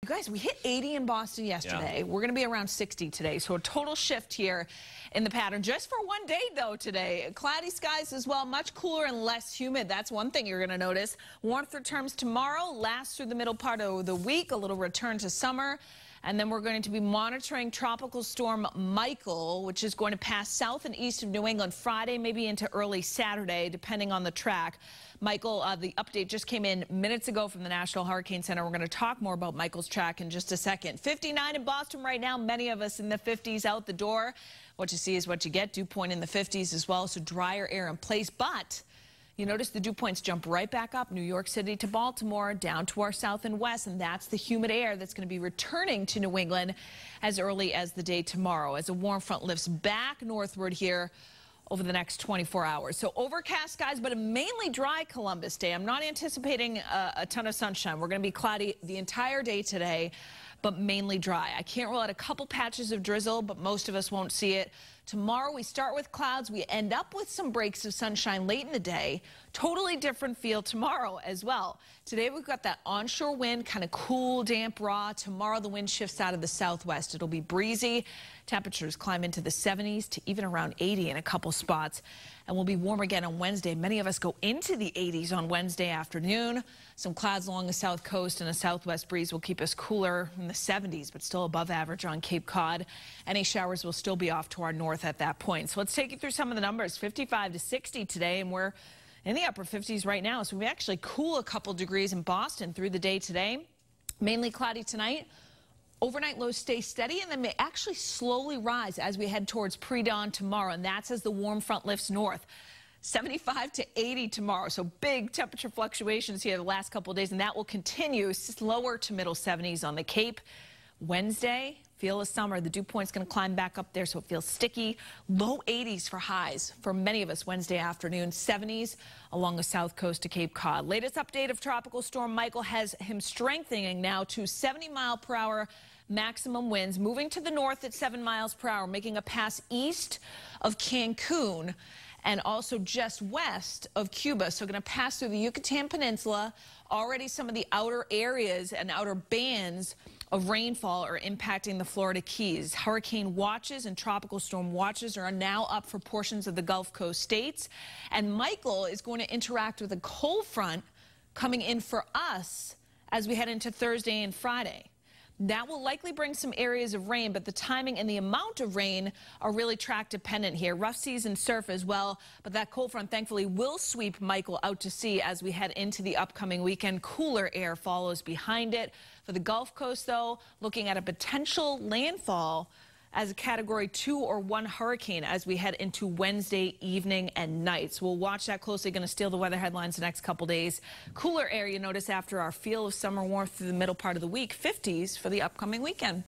You guys, we hit 80 in Boston yesterday. Yeah. We're going to be around 60 today. So a total shift here in the pattern. Just for one day, though, today. Cloudy skies as well. Much cooler and less humid. That's one thing you're going to notice. Warmth returns tomorrow. Lasts through the middle part of the week. A little return to summer. And then we're going to be monitoring Tropical Storm Michael, which is going to pass south and east of New England Friday, maybe into early Saturday, depending on the track. Michael, the update just came in minutes ago from the National Hurricane Center. We're going to talk more about Michael's track in just a second. 59 in Boston right now. Many of us in the 50s out the door. What you see is what you get. Dew point in the 50s as well, so drier air in place. But you notice the dew points jump right back up, New York City to Baltimore, down to our south and west, and that's the humid air that's going to be returning to New England as early as the day tomorrow, as a warm front lifts back northward here over the next 24 hours. So overcast skies, but a mainly dry Columbus Day. I'm not anticipating a ton of sunshine. We're going to be cloudy the entire day today, but mainly dry. I can't rule out a couple patches of drizzle, but most of us won't see it. Tomorrow we start with clouds. We end up with some breaks of sunshine late in the day. Totally different feel tomorrow as well. Today we've got that onshore wind, kind of cool, damp, raw. Tomorrow the wind shifts out of the southwest. It'll be breezy. Temperatures climb into the 70s to even around 80 in a couple spots. And we'll be warm again on Wednesday. Many of us go into the 80s on Wednesday afternoon. Some clouds along the south coast and a southwest breeze will keep us cooler in the 70s, but still above average on Cape Cod. Any showers will still be off to our north at that point. So let's take you through some of the numbers. 55 to 60 today, and we're in the upper 50s right now. So we actually cool a couple degrees in Boston through the day today. Mainly cloudy tonight. Overnight lows stay steady and then may actually slowly rise as we head towards pre-dawn tomorrow, and that's as the warm front lifts north. 75 to 80 tomorrow, so big temperature fluctuations here the last couple of days, and that will continue. Lower to middle 70s on the Cape. Wednesday, feel of summer. The dew point's going to climb back up there, so it feels sticky. Low 80s for highs for many of us Wednesday afternoon. 70s along the south coast to Cape Cod. Latest update of Tropical Storm Michael has him strengthening now to 70-mile-per-hour maximum winds, moving to the north at 7 miles per hour, making a pass east of Cancun and also just west of Cuba. So going to pass through the Yucatan Peninsula. Already some of the outer areas and outer bands of rainfall are impacting the Florida Keys. Hurricane watches and tropical storm watches are now up for portions of the Gulf Coast states. And Michael is going to interact with a cold front coming in for us as we head into Thursday and Friday. That will likely bring some areas of rain, but the timing and the amount of rain are really track dependent here. Rough seas and surf as well, but that cold front thankfully will sweep Michael out to sea as we head into the upcoming weekend. Cooler air follows behind it. For the Gulf Coast, though, looking at a potential landfall as a Category 2 or 1 hurricane as we head into Wednesday evening and night. So we'll watch that closely. Going to steal the weather headlines the next couple days. Cooler air, you notice, after our feel of summer warmth through the middle part of the week. 50s for the upcoming weekend.